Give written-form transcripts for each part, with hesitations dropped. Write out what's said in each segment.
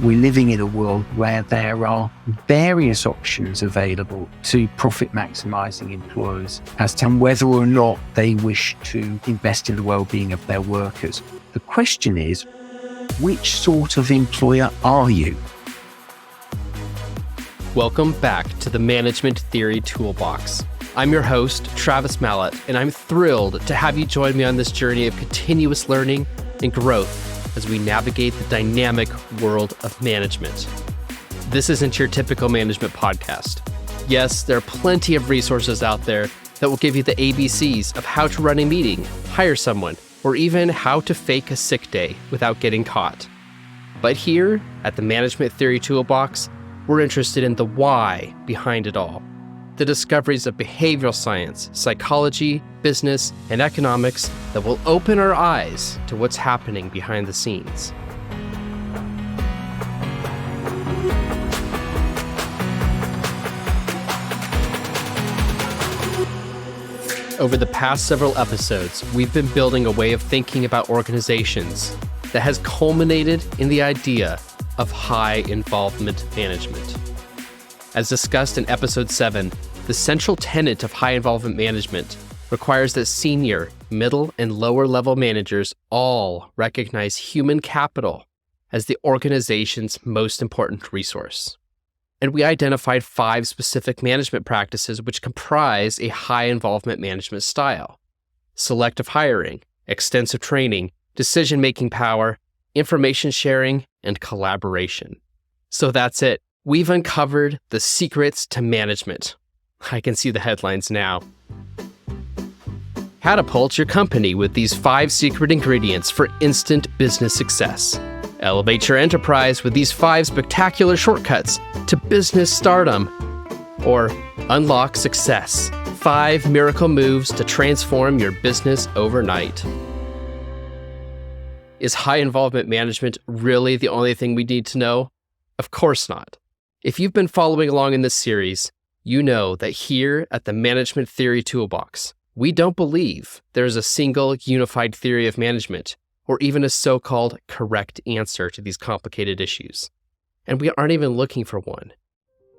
We're living in a world where there are various options available to profit maximizing employers as to whether or not they wish to invest in the well-being of their workers. The question is, which sort of employer are you? Welcome back to the Management Theory Toolbox. I'm your host, Travis Mallett, and I'm thrilled to have you join me on this journey of continuous learning and growth as we navigate the dynamic world of management. This isn't your typical management podcast. Yes, there are plenty of resources out there that will give you the ABCs of how to run a meeting, hire someone, or even how to fake a sick day without getting caught. But here at the Management Theory Toolbox, we're interested in the why behind it all. The discoveries of behavioral science, psychology, business, and economics that will open our eyes to what's happening behind the scenes. Over the past several episodes, we've been building a way of thinking about organizations that has culminated in the idea of high involvement management. As discussed in episode 7, the central tenet of high involvement management requires that senior, middle, and lower level managers all recognize human capital as the organization's most important resource. And we identified 5 specific management practices which comprise a high involvement management style: selective hiring, extensive training, decision-making power, information sharing, and collaboration. So that's it. We've uncovered the secrets to management. I can see the headlines now. Catapult your company with these 5 secret ingredients for instant business success. Elevate your enterprise with these 5 spectacular shortcuts to business stardom. Or unlock success. 5 miracle moves to transform your business overnight. Is high involvement management really the only thing we need to know? Of course not. If you've been following along in this series, you know that here at the Management Theory Toolbox, we don't believe there is a single unified theory of management or even a so-called correct answer to these complicated issues. And we aren't even looking for one.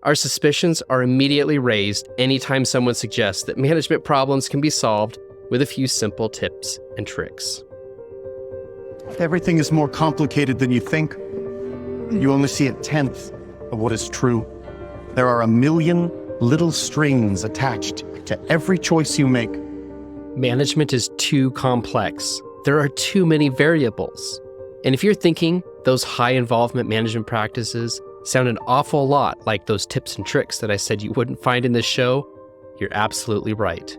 Our suspicions are immediately raised anytime someone suggests that management problems can be solved with a few simple tips and tricks. Everything is more complicated than you think. You only see a tenth of what is true. There are a million little strings attached to every choice you make. Management is too complex. There are too many variables. And if you're thinking those high involvement management practices sound an awful lot like those tips and tricks that I said you wouldn't find in this show, you're absolutely right.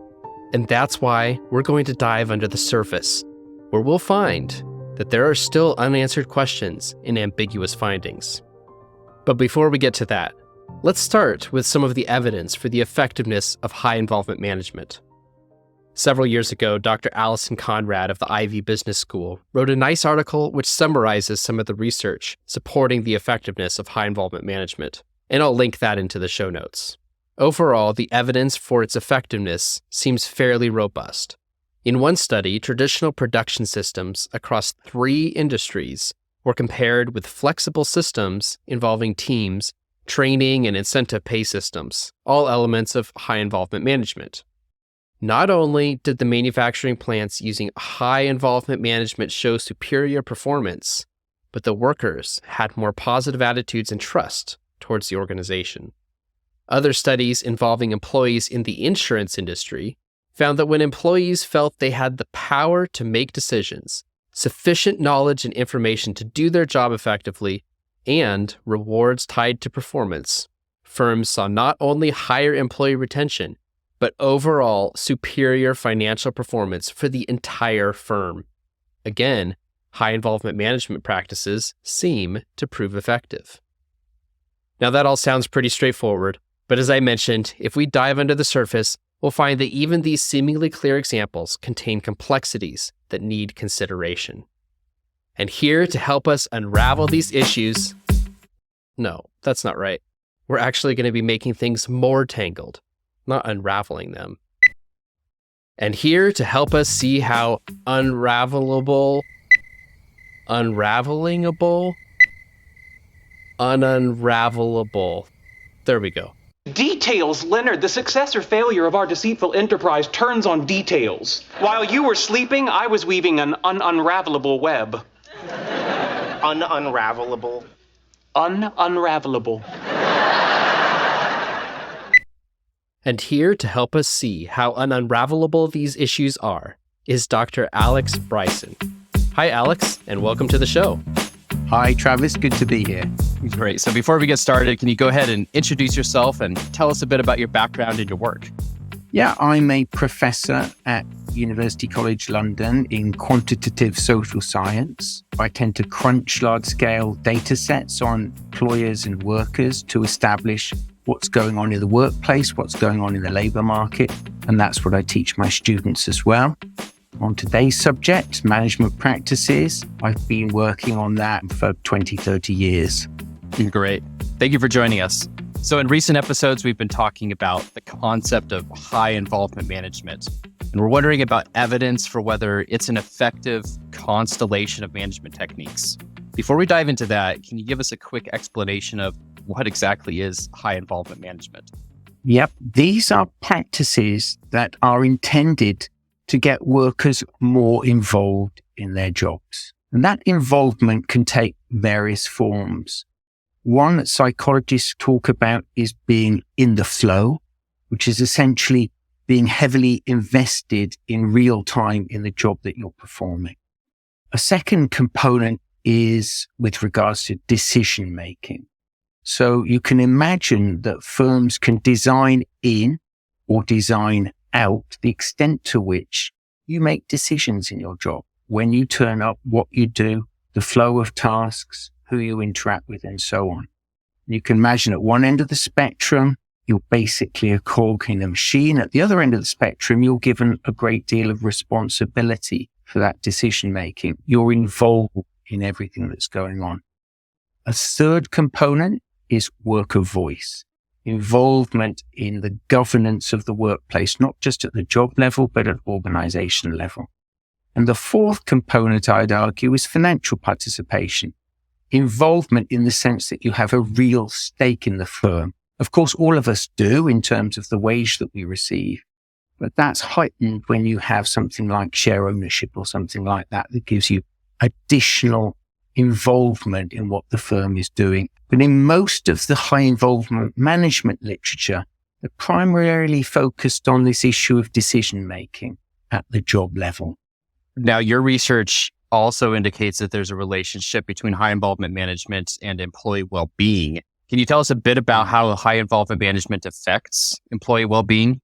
And that's why we're going to dive under the surface, where we'll find that there are still unanswered questions and ambiguous findings. But before we get to that, let's start with some of the evidence for the effectiveness of high involvement management. Several years ago, Dr. Alison Conrad of the Ivy Business School wrote a nice article which summarizes some of the research supporting the effectiveness of high involvement management, and I'll link that into the show notes. Overall, the evidence for its effectiveness seems fairly robust. In one study, traditional production systems across 3 industries were compared with flexible systems involving teams, training, and incentive pay systems, all elements of high involvement management. Not only did the manufacturing plants using high involvement management show superior performance, but the workers had more positive attitudes and trust towards the organization. Other studies involving employees in the insurance industry found that when employees felt they had the power to make decisions, sufficient knowledge and information to do their job effectively, and rewards tied to performance, firms saw not only higher employee retention, but overall superior financial performance for the entire firm. Again, high involvement management practices seem to prove effective. Now that all sounds pretty straightforward, but as I mentioned, if we dive under the surface, we'll find that even these seemingly clear examples contain complexities that need consideration. And here to help us unravel these issues, no, that's not right. We're actually going to be making things more tangled, not unraveling them. And here to help us see how unravelingable Ununravelable. There we go. Details, Leonard. The success or failure of our deceitful enterprise turns on details. While you were sleeping, I was weaving an unravelable web. Unravelable. Unravelable. And here to help us see how unravelable these issues are is Dr. Alex Bryson. Hi, Alex, and welcome to the show. Hi, Travis. Good to be here. Great. So before we get started, can you go ahead and introduce yourself and tell us a bit about your background and your work? Yeah, I'm a professor at University College London in quantitative social science. I tend to crunch large-scale data sets on employers and workers to establish what's going on in the workplace, what's going on in the labor market, and that's what I teach my students as well. On today's subject, management practices, I've been working on that for 20, 30 years. Great. Thank you for joining us. So in recent episodes, we've been talking about the concept of high involvement management, and we're wondering about evidence for whether it's an effective constellation of management techniques. Before we dive into that, can you give us a quick explanation of what exactly is high involvement management? Yep. These are practices that are intended to get workers more involved in their jobs. And that involvement can take various forms. One that psychologists talk about is being in the flow, which is essentially being heavily invested in real time in the job that you're performing. A second component is with regards to decision making. So you can imagine that firms can design in or design out the extent to which you make decisions in your job. When you turn up, what you do, the flow of tasks, who you interact with, and so on. You can imagine at one end of the spectrum, you're basically a cog in a machine. At the other end of the spectrum, you're given a great deal of responsibility for that decision making. You're involved in everything that's going on. A third component is worker voice, involvement in the governance of the workplace, not just at the job level, but at organizational level. And the fourth component, I'd argue, is financial participation, involvement in the sense that you have a real stake in the firm. Of course, all of us do in terms of the wage that we receive, but that's heightened when you have something like share ownership or something like that that gives you additional involvement in what the firm is doing. But in most of the high involvement management literature, they're primarily focused on this issue of decision making at the job level. Now, your research also indicates that there's a relationship between high involvement management and employee well-being. Can you tell us a bit about how high involvement management affects employee well-being?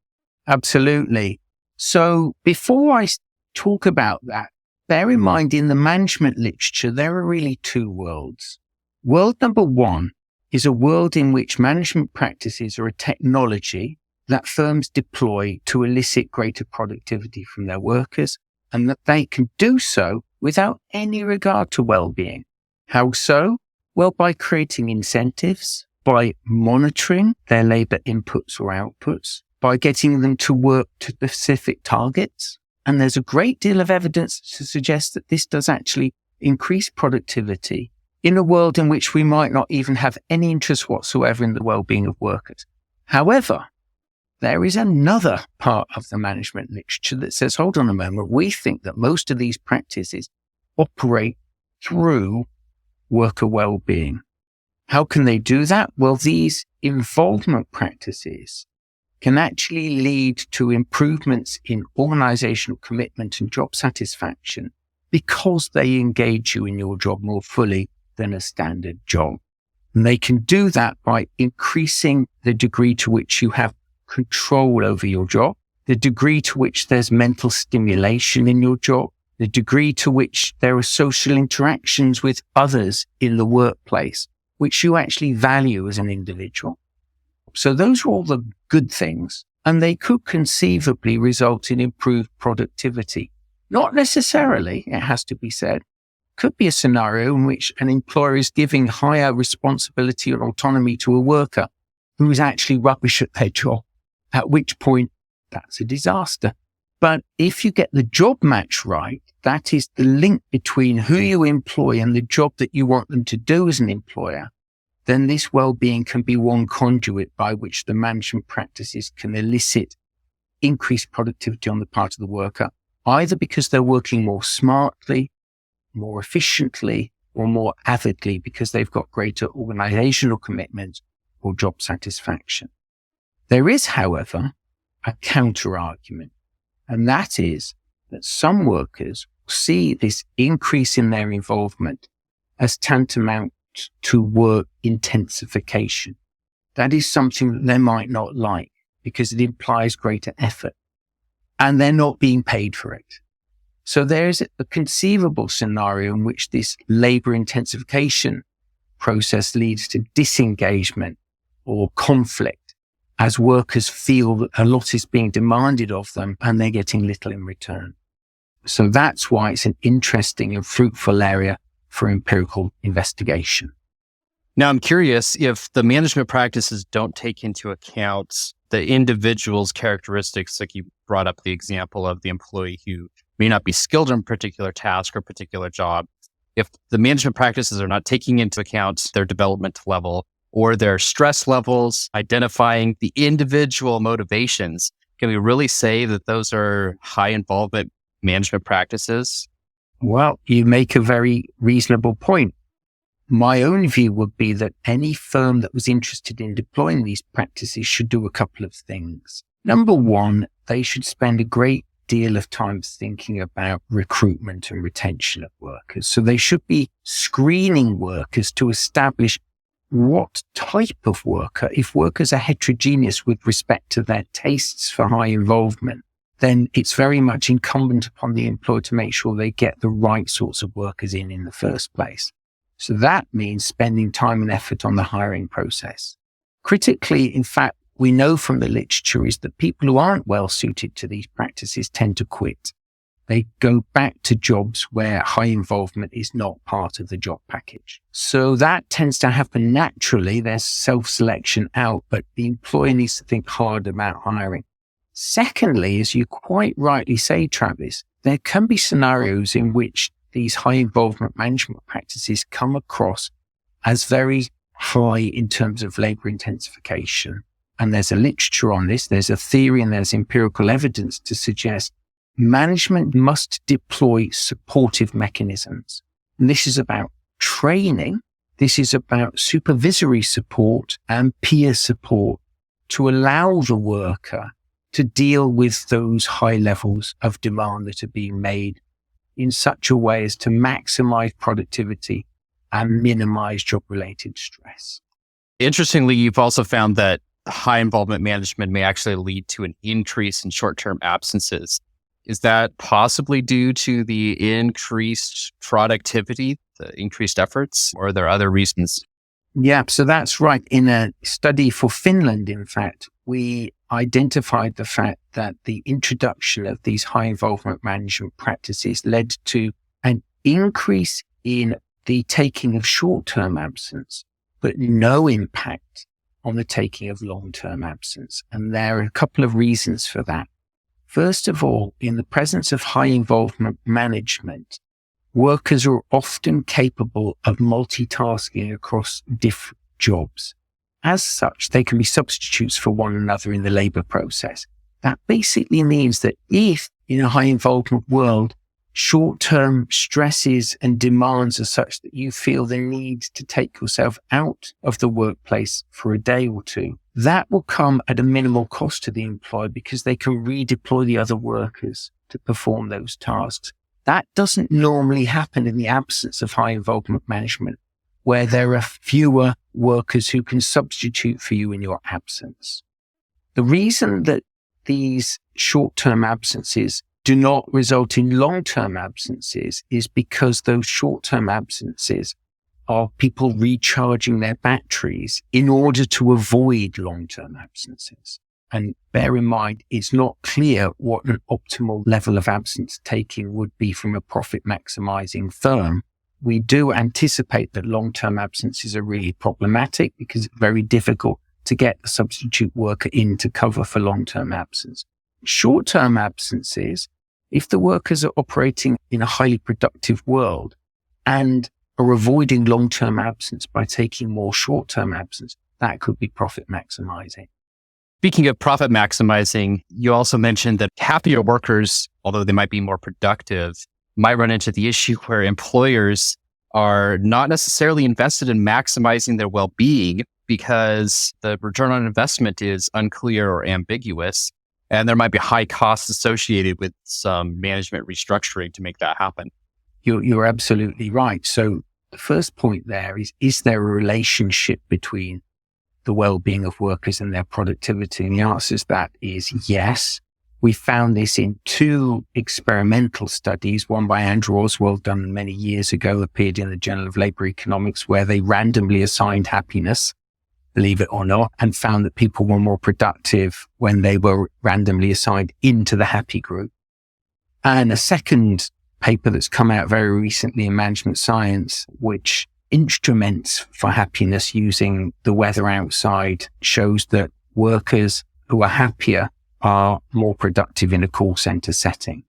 Absolutely. So before I talk about that, bear in mind in the management literature, there are really two worlds. World number one is a world in which management practices are a technology that firms deploy to elicit greater productivity from their workers, and that they can do so without any regard to well-being. How so? Well, by creating incentives, by monitoring their labor inputs or outputs, by getting them to work to specific targets. And there's a great deal of evidence to suggest that this does actually increase productivity in a world in which we might not even have any interest whatsoever in the well-being of workers. However, there is another part of the management literature that says, hold on a moment, we think that most of these practices operate through worker well-being. How can they do that? Well, these involvement practices can actually lead to improvements in organizational commitment and job satisfaction because they engage you in your job more fully than a standard job. And they can do that by increasing the degree to which you have control over your job, the degree to which there's mental stimulation in your job, the degree to which there are social interactions with others in the workplace, which you actually value as an individual. So those are all the good things, and they could conceivably result in improved productivity. Not necessarily, it has to be said. Could be a scenario in which an employer is giving higher responsibility and autonomy to a worker who is actually rubbish at their job, at which point that's a disaster. But if you get the job match right, that is the link between who you employ and the job that you want them to do as an employer, then this well-being can be one conduit by which the management practices can elicit increased productivity on the part of the worker, either because they're working more smartly, more efficiently, or more avidly because they've got greater organizational commitment or job satisfaction. There is, however, a counter-argument, and that is that some workers see this increase in their involvement as tantamount to work intensification. That is something that they might not like because it implies greater effort, and they're not being paid for it. So there's a conceivable scenario in which this labor intensification process leads to disengagement or conflict as workers feel that a lot is being demanded of them and they're getting little in return. So that's why it's an interesting and fruitful area for empirical investigation. Now, I'm curious if the management practices don't take into account the individual's characteristics, like you brought up the example of the employee who may not be skilled in a particular task or particular job. If the management practices are not taking into account their development level or their stress levels, identifying the individual motivations, can we really say that those are high involvement management practices? Well, you make a very reasonable point. My own view would be that any firm that was interested in deploying these practices should do a couple of things. Number one, they should spend a great deal of time thinking about recruitment and retention of workers. So they should be screening workers to establish what type of worker. If workers are heterogeneous with respect to their tastes for high involvement, then it's very much incumbent upon the employer to make sure they get the right sorts of workers in the first place. So that means spending time and effort on the hiring process. Critically, in fact, we know from the literature is that people who aren't well suited to these practices tend to quit. They go back to jobs where high involvement is not part of the job package. So that tends to happen naturally. There's self-selection out, but the employer needs to think hard about hiring. Secondly, as you quite rightly say, Travis, there can be scenarios in which these high involvement management practices come across as very high in terms of labor intensification. And there's a literature on this. There's a theory and there's empirical evidence to suggest management must deploy supportive mechanisms. And this is about training. This is about supervisory support and peer support to allow the worker to deal with those high levels of demand that are being made in such a way as to maximize productivity and minimize job-related stress. Interestingly, you've also found that high involvement management may actually lead to an increase in short-term absences. Is that possibly due to the increased productivity, the increased efforts, or are there other reasons? Yeah, so that's right. In a study for Finland, in fact, we identified the fact that the introduction of these high involvement management practices led to an increase in the taking of short-term absence, but no impact on the taking of long-term absence. And there are a couple of reasons for that. First of all, in the presence of high involvement management, workers are often capable of multitasking across different jobs. As such, they can be substitutes for one another in the labor process. That basically means that if in a high involvement world, short-term stresses and demands are such that you feel the need to take yourself out of the workplace for a day or two, that will come at a minimal cost to the employer because they can redeploy the other workers to perform those tasks. That doesn't normally happen in the absence of high involvement management, where there are fewer workers who can substitute for you in your absence. The reason that these short-term absences do not result in long-term absences is because those short-term absences are people recharging their batteries in order to avoid long-term absences. And bear in mind, it's not clear what an optimal level of absence taking would be from a profit maximizing firm. We do anticipate that long-term absences are really problematic because it's very difficult to get a substitute worker in to cover for long-term absence. Short-term absences, if the workers are operating in a highly productive world and are avoiding long-term absence by taking more short-term absence, that could be profit maximizing. Speaking of profit maximizing, you also mentioned that happier workers, although they might be more productive, might run into the issue where employers are not necessarily invested in maximizing their well-being because the return on investment is unclear or ambiguous. And there might be high costs associated with some management restructuring to make that happen. You're absolutely right. So the first point there is there a relationship between the well-being of workers and their productivity? And the answer to that is yes. We found this in 2 experimental studies, one by Andrew Oswald done many years ago, appeared in the Journal of Labour Economics, where they randomly assigned happiness, believe it or not, and found that people were more productive when they were randomly assigned into the happy group. And a second paper that's come out very recently in Management Science, which instruments for happiness using the weather outside, shows that workers who are happier are more productive in a call center setting.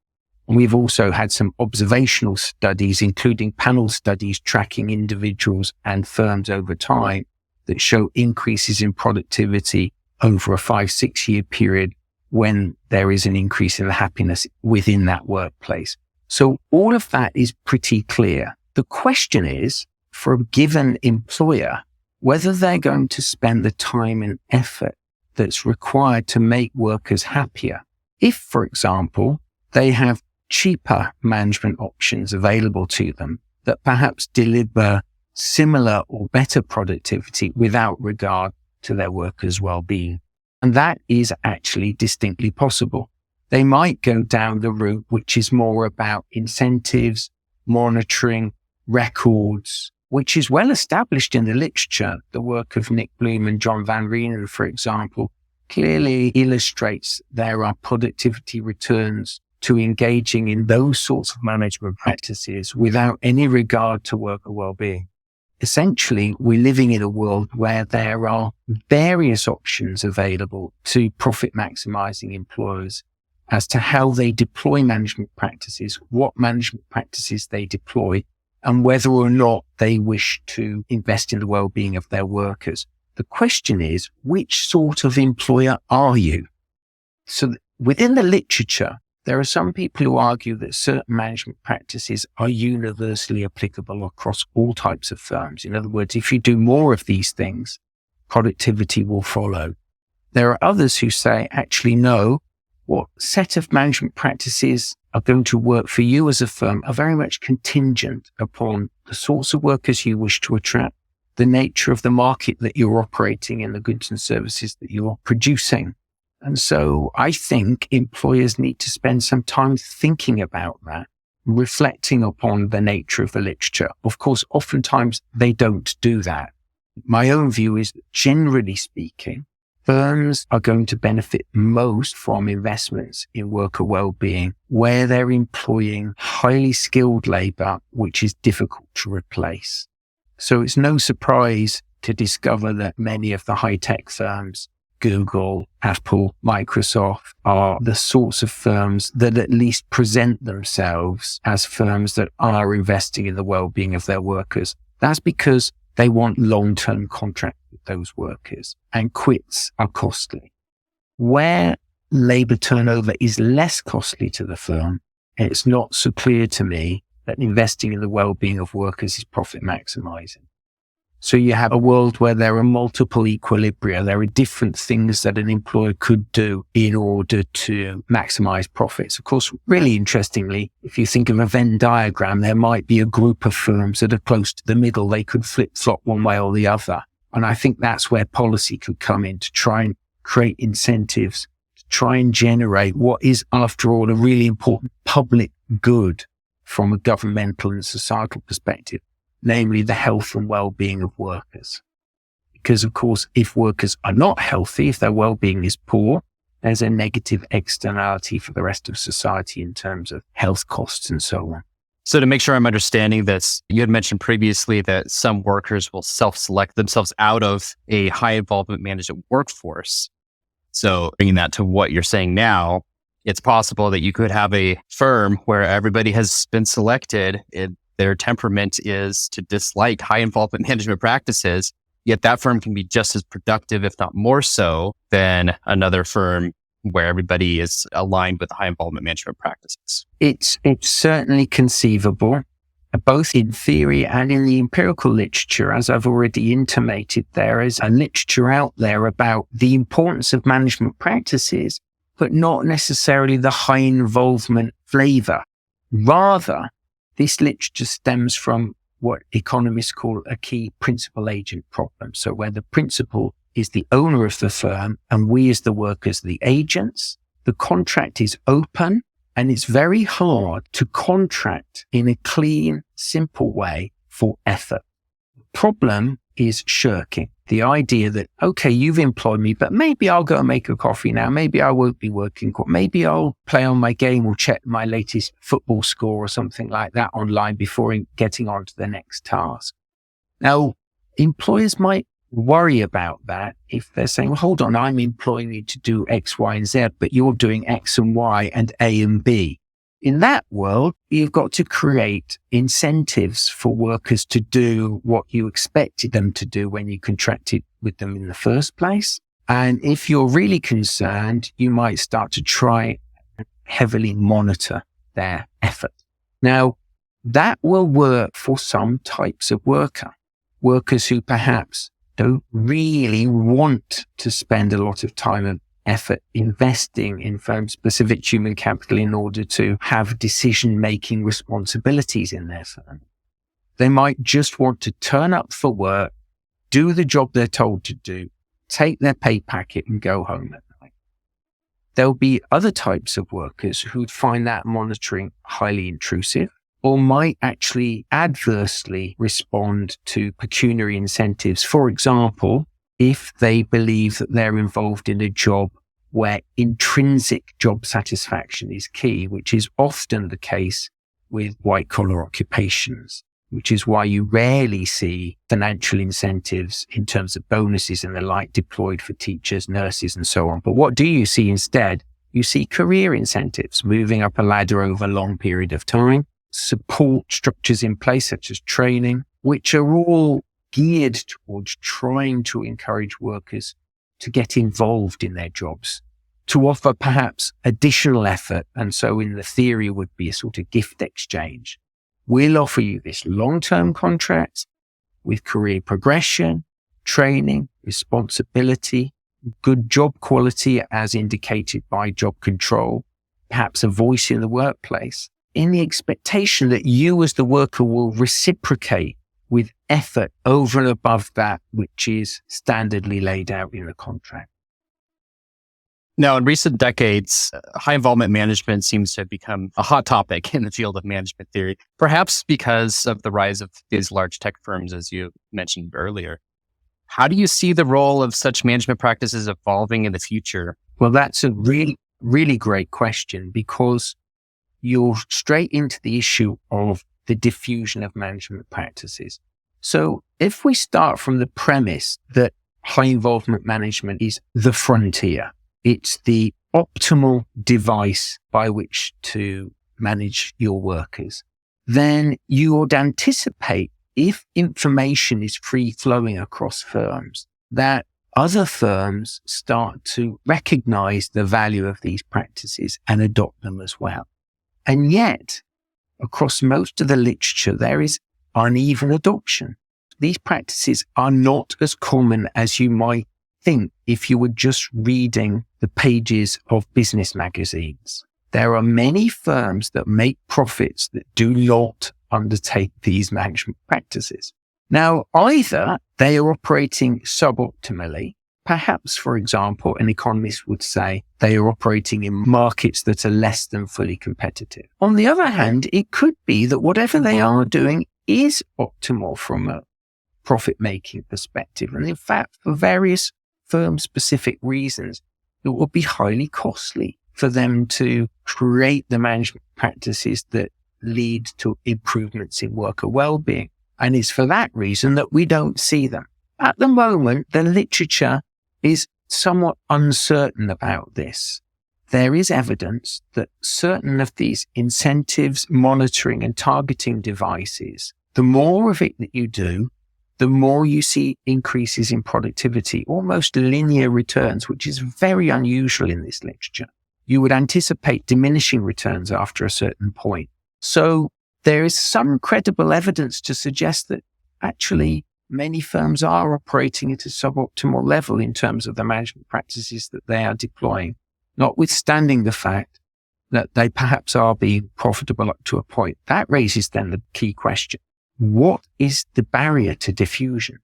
We've also had some observational studies, including panel studies tracking individuals and firms over time, that show increases in productivity over a 5-6 year period when there is an increase in the happiness within that workplace. So all of that is pretty clear. The question is, for a given employer, whether they're going to spend the time and effort that's required to make workers happier. If, for example, they have cheaper management options available to them that perhaps deliver similar or better productivity without regard to their workers' well-being. And that is actually distinctly possible. They might go down the route which is more about incentives, monitoring, records, which is well established in the literature. The work of Nick Bloom and John Van Reenen, for example, clearly illustrates there are productivity returns to engaging in those sorts of management practices without any regard to worker well-being. Essentially, we're living in a world where there are various options available to profit maximizing employers as to how they deploy management practices, what management practices they deploy, and whether or not they wish to invest in the well-being of their workers. The question is, which sort of employer are you? So within the literature, there are some people who argue that certain management practices are universally applicable across all types of firms. In other words, if you do more of these things, productivity will follow. There are others who say, actually, no, what set of management practices are going to work for you as a firm are very much contingent upon the sorts of workers you wish to attract, the nature of the market that you're operating in, the goods and services that you're producing. And so I think employers need to spend some time thinking about that, reflecting upon the nature of the literature. Of course, oftentimes they don't do that. My own view is that generally speaking, firms are going to benefit most from investments in worker well-being where they're employing highly skilled labor, which is difficult to replace. So it's no surprise to discover that many of the high-tech firms, Google, Apple, Microsoft, are the sorts of firms that at least present themselves as firms that are investing in the well-being of their workers. That's because they want long-term contracts with those workers, and quits are costly. Where labor turnover is less costly to the firm, it's not so clear to me that investing in the well-being of workers is profit maximizing. So you have a world where there are multiple equilibria. There are different things that an employer could do in order to maximize profits. Of course, really interestingly, if you think of a Venn diagram, there might be a group of firms that are close to the middle. They could flip-flop one way or the other. And I think that's where policy could come in to try and create incentives, to try and generate what is, after all, a really important public good from a governmental and societal perspective, namely the health and well-being of workers. Because, of course, if workers are not healthy, if their well-being is poor, there's a negative externality for the rest of society in terms of health costs and so on. So to make sure I'm understanding this, you had mentioned previously that some workers will self-select themselves out of a high involvement management workforce. So bringing that to what you're saying now, it's possible that you could have a firm where everybody has been selected. their temperament is to dislike high involvement management practices, yet that firm can be just as productive, if not more so, than another firm where everybody is aligned with high involvement management practices. It's certainly conceivable, both in theory and in the empirical literature. As I've already intimated, there is a literature out there about the importance of management practices, but not necessarily the high involvement flavor. Rather, this literature stems from what economists call a key principal agent problem. So where the principal is the owner of the firm and we as the workers, the agents, the contract is open and it's very hard to contract in a clean, simple way for effort. The problem is shirking. The idea that, okay, you've employed me, but maybe I'll go and make a coffee now. Maybe I won't be working. Maybe I'll play on my game or check my latest football score or something like that online before getting on to the next task. Now, employers might worry about that if they're saying, well, hold on, I'm employing you to do X, Y, and Z, but you're doing X and Y and A and B. In that world, you've got to create incentives for workers to do what you expected them to do when you contracted with them in the first place. And if you're really concerned, you might start to try and heavily monitor their effort. Now, that will work for some types of workers who perhaps don't really want to spend a lot of time and effort investing in firm-specific human capital in order to have decision-making responsibilities in their firm. They might just want to turn up for work, do the job they're told to do, take their pay packet and go home at night. There'll be other types of workers who'd find that monitoring highly intrusive or might actually adversely respond to pecuniary incentives. For example, if they believe that they're involved in a job where intrinsic job satisfaction is key, which is often the case with white-collar occupations, which is why you rarely see financial incentives in terms of bonuses and the like deployed for teachers, nurses, and so on. But what do you see instead? You see career incentives, moving up a ladder over a long period of time, support structures in place such as training, which are all geared towards trying to encourage workers to get involved in their jobs, to offer perhaps additional effort. And so in the theory would be a sort of gift exchange. We'll offer you this long-term contract with career progression, training, responsibility, good job quality as indicated by job control, perhaps a voice in the workplace, in the expectation that you as the worker will reciprocate with effort over and above that which is standardly laid out in the contract. Now, in recent decades, high involvement management seems to have become a hot topic in the field of management theory, perhaps because of the rise of these large tech firms, as you mentioned earlier. How do you see the role of such management practices evolving in the future? Well, that's a really, really great question, because you're straight into the issue of the diffusion of management practices. So if we start from the premise that high involvement management is the frontier, it's the optimal device by which to manage your workers, then you would anticipate, if information is free flowing across firms, that other firms start to recognize the value of these practices and adopt them as well. And yet, across most of the literature, there is uneven adoption. These practices are not as common as you might think if you were just reading the pages of business magazines. There are many firms that make profits that do not undertake these management practices. Now, either they are operating suboptimally. Perhaps, for example, an economist would say they are operating in markets that are less than fully competitive. On the other hand, it could be that whatever they are doing is optimal from a profit-making perspective. And in fact, for various firm-specific reasons, it will be highly costly for them to create the management practices that lead to improvements in worker well-being. And it's for that reason that we don't see them. At the moment, the literature is somewhat uncertain about this. there is evidence that certain of these incentives, monitoring and targeting devices, the more of it that you do, the more you see increases in productivity, almost linear returns, which is very unusual in this literature. You would anticipate diminishing returns after a certain point. So there is some credible evidence to suggest that actually many firms are operating at a suboptimal level in terms of the management practices that they are deploying, notwithstanding the fact that they perhaps are being profitable up to a point. That raises then the key question. What is the barrier to diffusion?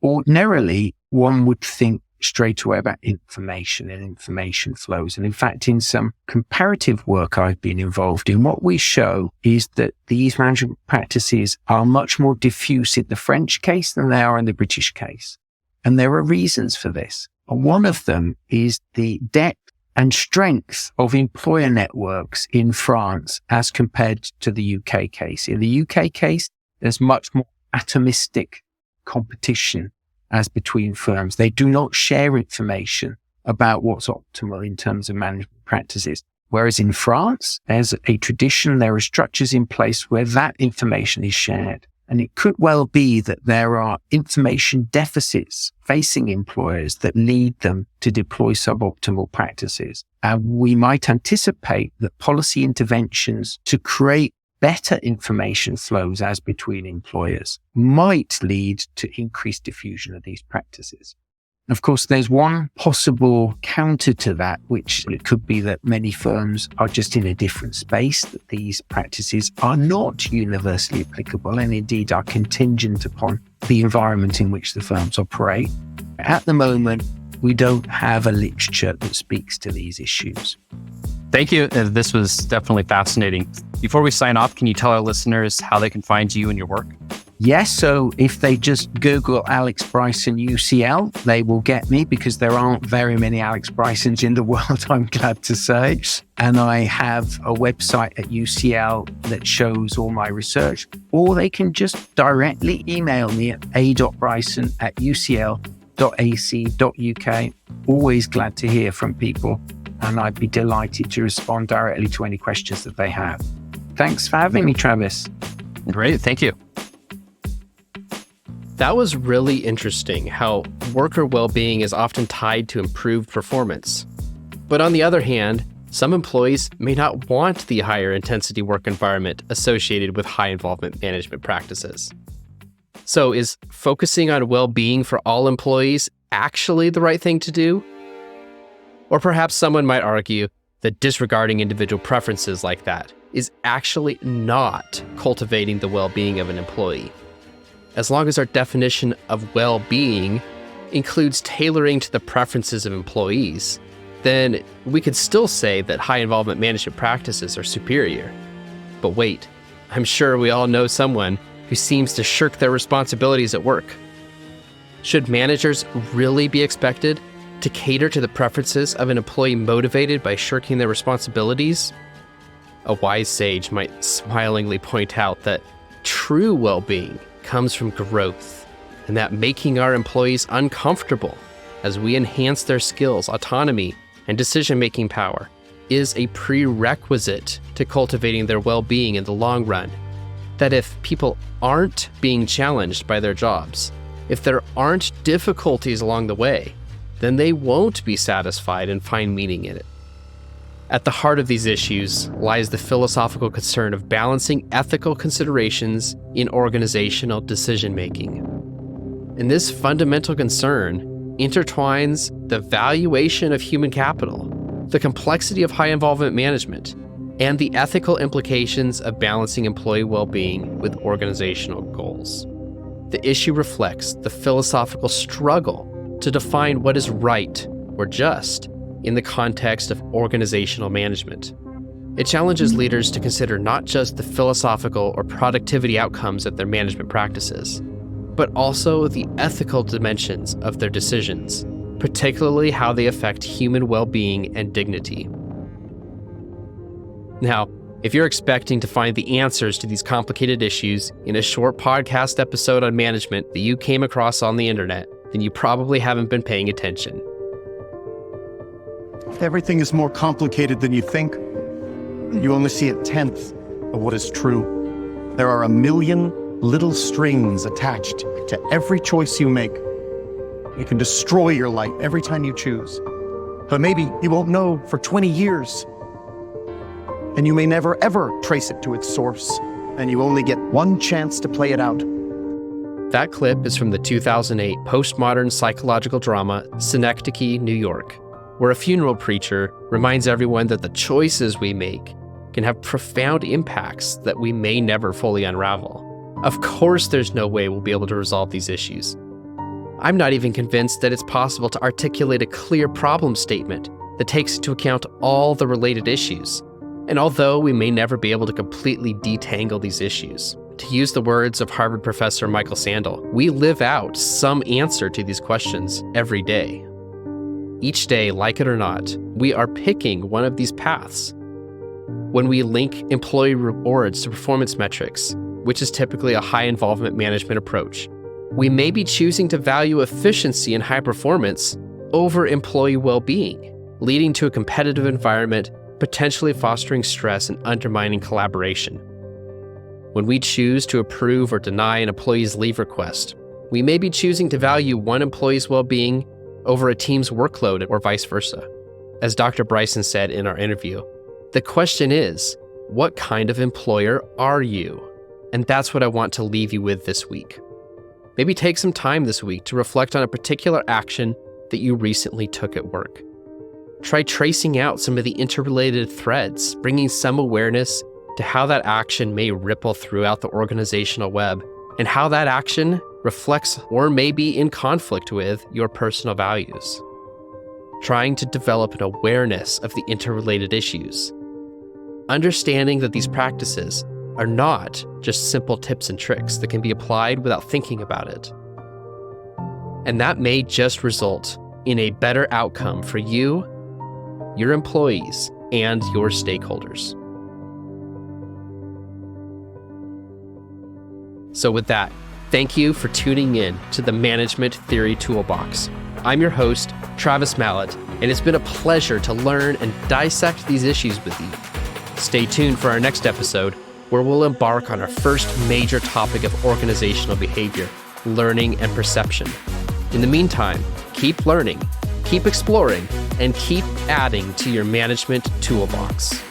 Ordinarily, one would think straight away about information and information flows. And in fact, in some comparative work I've been involved in, what we show is that these management practices are much more diffuse in the French case than they are in the British case. And there are reasons for this. And one of them is the depth and strength of employer networks in France as compared to the UK case. In the UK case, there's much more atomistic competition as between firms. They do not share information about what's optimal in terms of management practices. Whereas in France, there's a tradition, there are structures in place where that information is shared. And it could well be that there are information deficits facing employers that lead them to deploy suboptimal practices. And we might anticipate that policy interventions to create better information flows as between employers might lead to increased diffusion of these practices. Of course, there's one possible counter to that, which it could be that many firms are just in a different space, that these practices are not universally applicable and indeed are contingent upon the environment in which the firms operate. At the moment, we don't have a literature that speaks to these issues. Thank you. This was definitely fascinating. Before we sign off, can you tell our listeners how they can find you and your work? Yes, so if they just Google Alex Bryson UCL, they will get me because there aren't very many Alex Brysons in the world, I'm glad to say. And I have a website at UCL that shows all my research, or they can just directly email me at a.bryson@ucl.ac.uk. Always glad to hear from people, and I'd be delighted to respond directly to any questions that they have. Thanks for having me, Travis. Great, thank you. That was really interesting how worker well-being is often tied to improved performance. But on the other hand, some employees may not want the higher intensity work environment associated with high involvement management practices. So is focusing on well-being for all employees actually the right thing to do? Or perhaps someone might argue that disregarding individual preferences like that is actually not cultivating the well-being of an employee. As long as our definition of well-being includes tailoring to the preferences of employees, then we could still say that high involvement management practices are superior. But wait, I'm sure we all know someone who seems to shirk their responsibilities at work. Should managers really be expected to cater to the preferences of an employee motivated by shirking their responsibilities? A wise sage might smilingly point out that true well-being comes from growth, and that making our employees uncomfortable as we enhance their skills, autonomy, and decision-making power is a prerequisite to cultivating their well-being in the long run. That if people aren't being challenged by their jobs, if there aren't difficulties along the way, then they won't be satisfied and find meaning in it. At the heart of these issues lies the philosophical concern of balancing ethical considerations in organizational decision-making. And this fundamental concern intertwines the valuation of human capital, the complexity of high-involvement management, and the ethical implications of balancing employee well-being with organizational goals. The issue reflects the philosophical struggle to define what is right or just in the context of organizational management. It challenges leaders to consider not just the philosophical or productivity outcomes of their management practices, but also the ethical dimensions of their decisions, particularly how they affect human well-being and dignity. Now, if you're expecting to find the answers to these complicated issues in a short podcast episode on management that you came across on the internet, then you probably haven't been paying attention. Everything is more complicated than you think. You only see a tenth of what is true. There are a million little strings attached to every choice you make. You can destroy your life every time you choose. But maybe you won't know for 20 years. And you may never ever trace it to its source. And you only get one chance to play it out. That clip is from the 2008 postmodern psychological drama Synecdoche, New York, where a funeral preacher reminds everyone that the choices we make can have profound impacts that we may never fully unravel. Of course, there's no way we'll be able to resolve these issues. I'm not even convinced that it's possible to articulate a clear problem statement that takes into account all the related issues. And although we may never be able to completely detangle these issues, to use the words of Harvard professor Michael Sandel, we live out some answer to these questions every day. Each day, like it or not, we are picking one of these paths. When we link employee rewards to performance metrics, which is typically a high involvement management approach, we may be choosing to value efficiency and high performance over employee well-being, leading to a competitive environment, potentially fostering stress and undermining collaboration. When we choose to approve or deny an employee's leave request, we may be choosing to value one employee's well-being over a team's workload or vice versa. As Dr. Bryson said in our interview, the question is, what kind of employer are you? And that's what I want to leave you with this week. Maybe take some time this week to reflect on a particular action that you recently took at work. Try tracing out some of the interrelated threads, bringing some awareness to how that action may ripple throughout the organizational web and how that action reflects or may be in conflict with your personal values. Trying to develop an awareness of the interrelated issues. Understanding that these practices are not just simple tips and tricks that can be applied without thinking about it. And that may just result in a better outcome for you, your employees, and your stakeholders. So with that, thank you for tuning in to the Management Theory Toolbox. I'm your host, Travis Mallet, and it's been a pleasure to learn and dissect these issues with you. Stay tuned for our next episode, where we'll embark on our first major topic of organizational behavior, learning and perception. In the meantime, keep learning, keep exploring, and keep adding to your management toolbox.